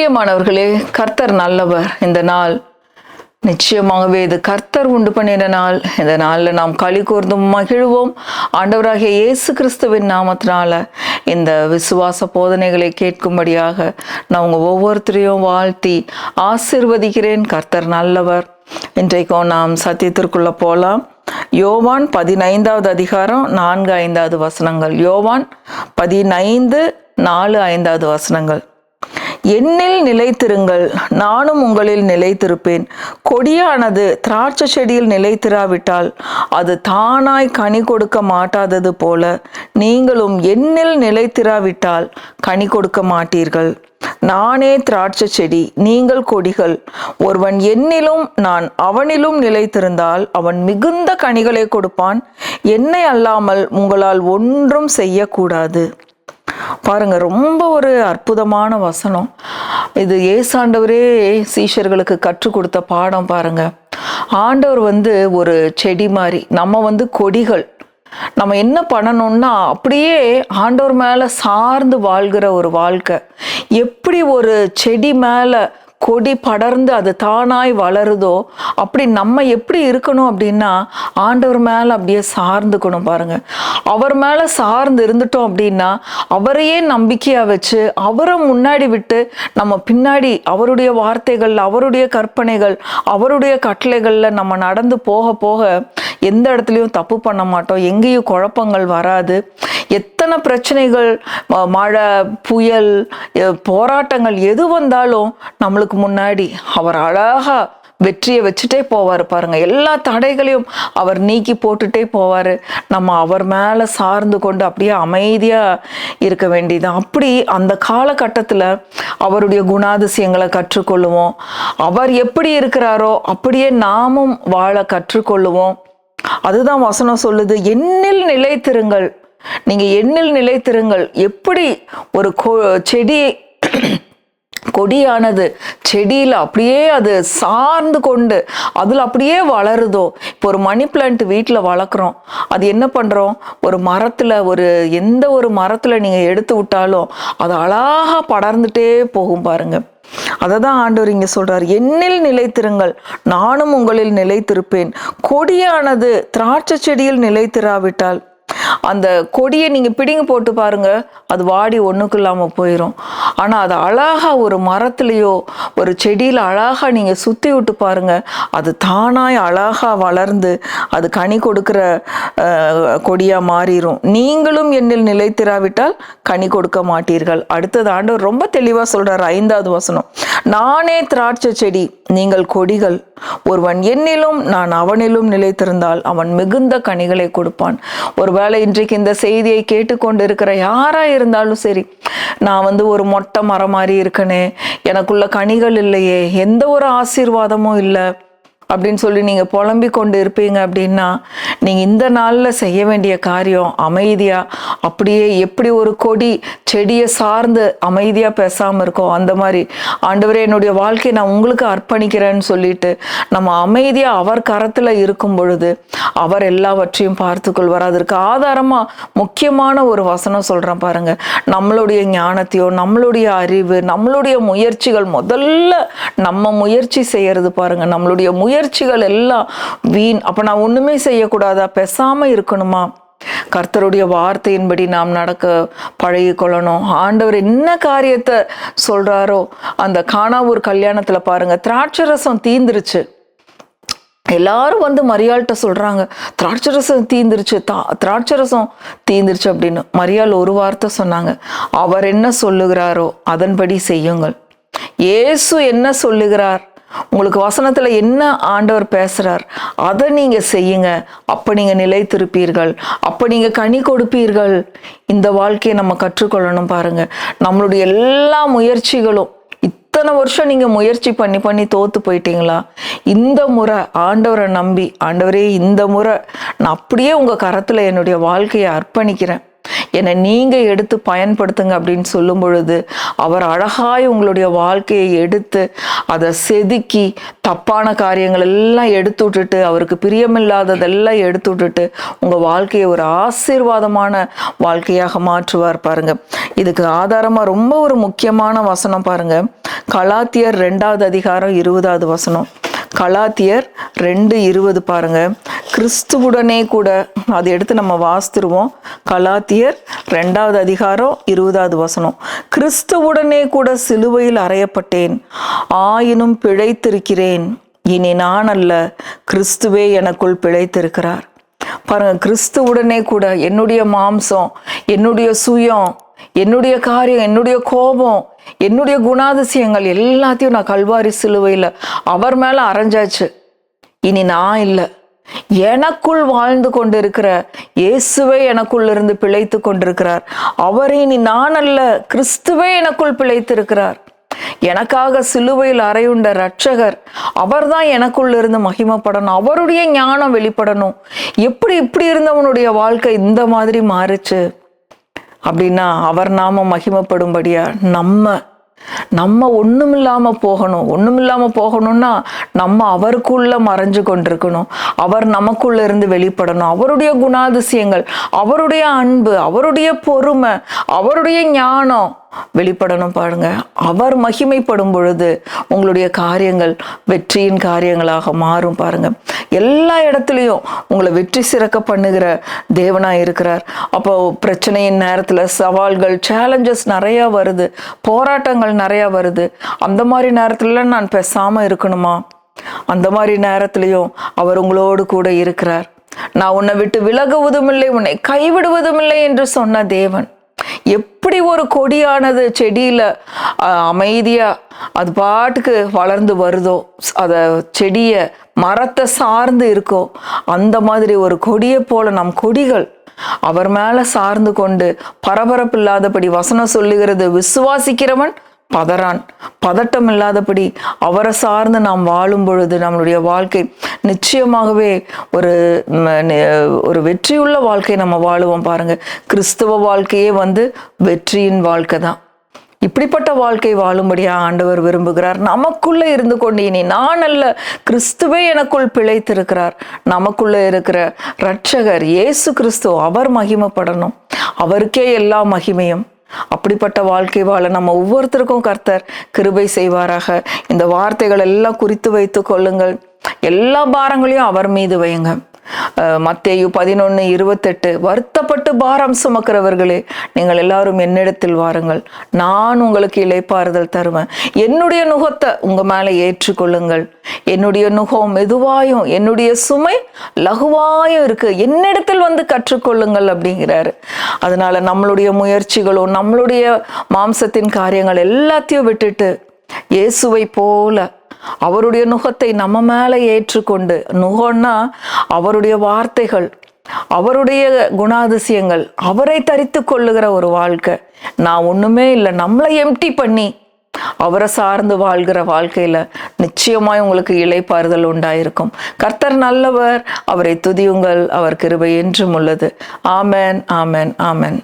பிரியமானவர்களே, கர்த்தர் நல்லவர். இந்த நாள் நிச்சயமாகவே இது கர்த்தர் உண்டு பண்ணின நாள். இந்த நாளில் நாம் களி கூர்ந்தும் மகிழ்வோம். ஆண்டவராகிய இயேசு கிறிஸ்துவின் நாமத்தினால இந்த விசுவாச போதனைகளை கேட்கும்படியாக நான் உங்கள் ஒவ்வொருத்தரையும் வாழ்த்தி ஆசீர்வதிக்கிறேன். கர்த்தர் நல்லவர். இன்றைக்கும் நாம் சத்தியத்திற்குள்ள போகலாம். யோவான் 15வது அதிகாரம் 4-5 வசனங்கள். யோவான் 15:4-5 வசனங்கள். என்னில் நிலைத்திருங்கள், நானும் உங்களில் நிலைத்திருப்பேன். கொடியானது திராட்சை செடியில் நிலைத்திராவிட்டால் அது தானாய் கனி கொடுக்க மாட்டாதது போல நீங்களும் என்னில் நிலைத்திராவிட்டால் கனி கொடுக்க மாட்டீர்கள். நானே திராட்சை செடி, நீங்கள் கொடிகள். ஒருவன் என்னிலும் நான் அவனிலும் நிலைத்திருந்தால் அவன் மிகுந்த கனிகளை கொடுப்பான். என்னை அல்லாமல் உங்களால் ஒன்றும் செய்யக்கூடாது. பாருங்க, ரொம்ப ஒரு அற்புதமான வசனம் இது. ஏசாண்டவரே சீஷர்களுக்கு கற்றுக் கொடுத்த பாடம் பாருங்க. ஆண்டவர் ஒரு செடி மாதிரி, நம்ம கொடிகள். நம்ம என்ன பண்ணணும்னா அப்படியே ஆண்டவர் மேல சார்ந்து வாழ்கிற ஒரு வாழ்க்கை. எப்படி ஒரு செடி மேல கொடி படர்ந்து அது தானாய் வளருதோ அப்படி நம்ம எப்படி இருக்கணும் அப்படின்னா ஆண்டவர் மேல அப்படியே சார்ந்துக்கணும். பாருங்க, அவர் மேல சார்ந்து இருந்துட்டோம் அப்படின்னா அவரையே நம்பிக்கையா வச்சு அவரை முன்னாடி விட்டு நம்ம பின்னாடி அவருடைய வார்த்தைகள், அவருடைய கற்பனைகள், அவருடைய கட்டளைகள்ல நம்ம நடந்து போக போக எந்த இடத்துலையும் தப்பு பண்ண மாட்டோம். எங்கேயும் குழப்பங்கள் வராது. எத்தனை பிரச்சனைகள், மழை, புயல், போராட்டங்கள் எது வந்தாலும் நம்மளுக்கு முன்னாடி அவர் அழகா வெற்றியை வச்சுட்டே போவார். பாருங்க, எல்லா தடைகளையும் அவர் நீக்கி போட்டுட்டே போவார். நம்ம அவர் மேலே சார்ந்து கொண்டு அப்படியே அமைதியா இருக்க வேண்டியதுதான். அப்படி அந்த காலகட்டத்தில் அவருடைய குணாதிசயங்களை கற்றுக்கொள்ளுவோம். அவர் எப்படி இருக்கிறாரோ அப்படியே நாமும் வாழ கற்றுக்கொள்ளுவோம். அதுதான் வசனம் சொல்லுது, என்னில் நிலைத்திருங்கள். நீங்க என்னில் நிலைத்திருங்கள். எப்படி ஒரு செடி, கொடியானது செடியில் அப்படியே அது சார்ந்து கொண்டு அதில் அப்படியே வளருதோ. இப்போ ஒரு மணி பிளான்ட் வீட்டில் வளர்க்குறோம். அது என்ன பண்ணுறோம், ஒரு மரத்தில், எந்த ஒரு மரத்தில் நீங்கள் எடுத்து விட்டாலும் அது அழகாக படர்ந்துட்டே போகும். பாருங்க, அதை தான் ஆண்டவர் இங்கே சொல்றார், என்னில் நிலைத்திருங்கள், நானும் உங்களில் நிலைத்திருப்பேன். கொடியானது திராட்சை செடியில் நிலைத்திராவிட்டால், அந்த கொடியை நீங்க பிடிங்கி போட்டு பாருங்க, அது வாடி ஒண்ணுக்கு இல்லாம போயிடும். ஆனா அது அழகா ஒரு மரத்திலேயோ ஒரு செடியில அழகா நீங்க சுத்தி விட்டு பாருங்க, அது தானாய் அழகா வளர்ந்து அது கனி கொடுக்கிற கொடியா மாறிடும். நீங்களும் என்னில் நிலைத்திராவிட்டால் கனி கொடுக்க மாட்டீர்கள். அடுத்தது ஆண்டவர் ரொம்ப தெளிவா சொல்றாரு, 5வது வசனம். நானே திராட்சை செடி, நீங்கள் கொடிகள். ஒருவன் என்னிலும் நான் அவனிலும் நிலைத்திருந்தால் அவன் மிகுந்த கனிகளை கொடுப்பான். ஒருவேளை இன்றைக்கு இந்த செய்தியை கேட்டுக்கொண்டு இருக்கிற யாரா இருந்தாலும் சரி, நான் ஒரு மொட்டை மரம் மாதிரி இருக்கனே, எனக்குள்ள கனிகள் இல்லையே, எந்த ஒரு ஆசீர்வாதமும் இல்லை அப்படின்னு சொல்லி நீங்க புலம்பிக் கொண்டு இருப்பீங்க அப்படின்னா, நீங்க இந்த நாள்ல செய்ய வேண்டிய காரியம் அமைதியா, அப்படியே எப்படி ஒரு கொடி செடியை சார்ந்து அமைதியா பேசாம இருக்கோம், அந்த மாதிரி ஆண்டவரே என்னுடைய வாழ்க்கையை நான் உங்களுக்கு அர்ப்பணிக்கிறேன்னு சொல்லிட்டு நம்ம அமைதியா அவர் கரத்துல இருக்கும் பொழுது அவர் எல்லாவற்றையும் பார்த்து கொள்வார். அதற்கு ஆதாரமா முக்கியமான ஒரு வசனம் சொல்றேன் பாருங்க. நம்மளுடைய ஞானத்தையோ, நம்மளுடைய அறிவு, நம்மளுடைய முயற்சிகள், முதல்ல நம்ம முயற்சி செய்யறது பாருங்க, நம்மளுடைய முயற்சிகள் எல்லாம் வீண். அப்ப நான் ஒண்ணுமே செய்யக்கூடாதா, பேசாம இருக்கணுமா? கர்த்தருடைய வார்த்தையின்படி நாம் நடக்க பழகி கொள்ளணும். ஆண்டவர் என்ன காரியத்தை சொல்றாரோ, அந்த கானாவூர் கல்யாணத்துல பாருங்க, திராட்சை ரசம் தீந்துருச்சு. எல்லாரும் மரியாள்கிட்ட சொல்றாங்க, திராட்சை ரசம் தீந்துருச்சு, திராட்சை ரசம் தீந்துருச்சு அப்படின்னு. மரியாள் ஒரு வார்த்தை சொன்னாங்க, அவர் என்ன சொல்லுகிறாரோ அதன்படி செய்யுங்கள். இயேசு என்ன சொல்லுகிறார், உங்களுக்கு வசனத்துல என்ன ஆண்டவர் பேசுறார், அதை நீங்க செய்யுங்க. அப்ப நீங்க நிலைத்திருப்பீர்கள், அப்ப நீங்க கனி கொடுப்பீர்கள். இந்த வாழ்க்கையை நம்ம கற்றுக்கொள்ளணும். பாருங்க, நம்மளுடைய எல்லா முயற்சிகளும், இத்தனை வருஷம் நீங்க முயற்சி பண்ணி தோத்து போயிட்டீங்களா? இந்த முறை ஆண்டவரை நம்பி, ஆண்டவரே இந்த முறை நான் அப்படியே உங்க கரத்துல என்னுடைய வாழ்க்கையை அர்ப்பணிக்கிறேன், என்னை நீங்க எடுத்து பயன்படுத்துங்க அப்படின்னு சொல்லும் பொழுது அவர் அழகாய் உங்களுடைய வாழ்க்கையை எடுத்து அதை செதுக்கி தப்பான காரியங்கள் எல்லாம் எடுத்து விட்டுட்டு அவருக்கு பிரியமில்லாததெல்லாம் எடுத்து விட்டுட்டு உங்க வாழ்க்கையை ஒரு ஆசீர்வாதமான வாழ்க்கையாக மாற்றுவார் பாருங்க. இதுக்கு ஆதாரமா ரொம்ப ஒரு முக்கியமான வசனம் பாருங்க, கலாத்தியர் 2வது அதிகாரம் 20வது வசனம். கலாத்தியர் 2:20 பாருங்க. கிறிஸ்துவுடனே கூட, அதை எடுத்து நம்ம வாசித்துருவோம். கலாத்தியர் 2வது அதிகாரம் 20வது வசனம். கிறிஸ்துவுடனே கூட சிலுவையில் அறையப்பட்டேன், ஆயினும் பிழைத்திருக்கிறேன். இனி நான் அல்ல, கிறிஸ்துவே எனக்குள் பிழைத்திருக்கிறார். பாருங்க, கிறிஸ்துவுடனே கூட என்னுடைய மாம்சம், என்னுடைய சுயம், என்னுடைய காரியம், என்னுடைய கோபம், என்னுடைய குணாதிசயங்கள் எல்லாத்தையும் நான் கல்வாரி சிலுவையில் அவர் மேல அரைஞ்சாச்சு. இனி நான் இல்லை, எனக்குள் வாழ்ந்து கொண்டிருக்கிற இயேசுவே எனக்குள் இருந்து பிழைத்து கொண்டிருக்கிறார். அவரே இனி நான் அல்ல, கிறிஸ்துவே எனக்குள் பிழைத்திருக்கிறார். எனக்காக சிலுவையில் அறையுண்ட இரட்சகர் அவர்தான் எனக்குள்ள இருந்து மகிமைப்படணும், அவருடைய ஞானம் வெளிப்படணும். எப்படி இப்படி இருந்தவனுடைய வாழ்க்கை இந்த மாதிரி மாறுச்சு அப்படின்னா அவர் நாம மகிமைப்படும்படியா நம்ம ஒண்ணுமில்லாம போகணும்னா நம்ம அவருக்குள்ள மறைஞ்சு கொண்டிருக்கணும். அவர் நமக்குள்ள இருந்து வெளிப்படணும். அவருடைய குணாதிசயங்கள், அவருடைய அன்பு, அவருடைய பொறுமை, அவருடைய ஞானம் வெளிப்படணும். பாருங்க, அவர் மகிமைப்படும் பொழுது உங்களுடைய காரியங்கள் வெற்றியின் காரியங்களாக மாறும். பாருங்க, எல்லா இடத்துலையும் உங்களை வெற்றி சிறக்க பண்ணுகிற தேவனா இருக்கிறார். அப்போ பிரச்சனையின் நேரத்துல சவால்கள், சேலஞ்சஸ் நிறைய வருது, போராட்டங்கள் நிறைய வருது. அந்த மாதிரி நேரத்துல நான் பேசாம இருக்கணுமா? அந்த மாதிரி நேரத்திலையும் அவர் உங்களோடு கூட இருக்கிறார். நான் உன்னை விட்டு விலகுவதும் இல்லை, உன்னை கைவிடுவதும் இல்லை என்று சொன்ன தேவன் எப்படி ஒரு கொடியானது செடியில அமைதியா அது பாட்டுக்கு வளர்ந்து வருதோ, அத செடிய மரத்தை சார்ந்து இருக்கோ, அந்த மாதிரி ஒரு கொடியை போல நம் கொடிகள் அவர் மேல சார்ந்து கொண்டு பரபரப்பு இல்லாதபடி வசனம் சொல்லுகிறது, விசுவாசிக்கிறவன் பதறான். பதட்டம் இல்லாதபடி அவரை சார்ந்து நாம் வாழும் பொழுது நம்மளுடைய வாழ்க்கை நிச்சயமாகவே ஒரு வெற்றியுள்ள வாழ்க்கை நம்ம வாழுவோம். பாருங்க, கிறிஸ்துவ வாழ்க்கையே வெற்றியின் வாழ்க்கை தான். இப்படிப்பட்ட வாழ்க்கை வாழும்படியா ஆண்டவர் விரும்புகிறார். நமக்குள்ள இருந்து கொண்டு இனி நான் அல்ல, கிறிஸ்துவே எனக்குள் பிழைத்திருக்கிறார். நமக்குள்ள இருக்கிற இரட்சகர் இயேசு கிறிஸ்து அவர் மகிமைப்படணும். அவருக்கே எல்லா மகிமையும். அப்படிப்பட்ட வாழ்க்கை வாழ நம்ம ஒவ்வொருத்தருக்கும் கர்த்தர் கிருபை செய்வாராக. இந்த வார்த்தைகள் எல்லாம் குறித்து வைத்து கொள்ளுங்கள். எல்லா பாரங்களையும் அவர் மீது வையுங்க. மத்தேயு 11:28 வருத்தப்பட்டு பாரம் சுமக்கிறவர்களே, நீங்கள் எல்லாரும் என்னிடத்தில் வாருங்கள், நான் உங்களுக்கு இளைப்பாறுதல் தருவேன். என்னுடைய நுகத்தை உங்க மேல ஏற்றுக்கொள்ளுங்கள். என்னுடைய நுகம் மெதுவாயும் என்னுடைய சுமை லகுவாயும் இருக்கு, என்னிடத்தில் கற்றுக்கொள்ளுங்கள் அப்படிங்கிறாரு. அதனால நம்மளுடைய முயற்சிகளும் நம்மளுடைய மாம்சத்தின் காரியங்கள் எல்லாத்தையும் விட்டுட்டு இயேசுவை போல அவருடைய நுகத்தை நம்ம மேல ஏற்றுக்கொண்டு, நுகம்னா அவருடைய வார்த்தைகள், அவருடைய குணாதிசயங்கள், அவரை தரித்து கொள்ளுகிற ஒரு வாழ்க்கை. நான் ஒண்ணுமே இல்லை, நம்மளை எம்டி பண்ணி அவரை சார்ந்து வாழ்கிற வாழ்க்கையில நிச்சயமாய் உங்களுக்கு இளைப்பாறுதல் உண்டாயிருக்கும். கர்த்தர் நல்லவர், அவரை துதியுங்கள், அவர் கிருபை என்றும் உள்ளது. ஆமென், ஆமென், ஆமென்.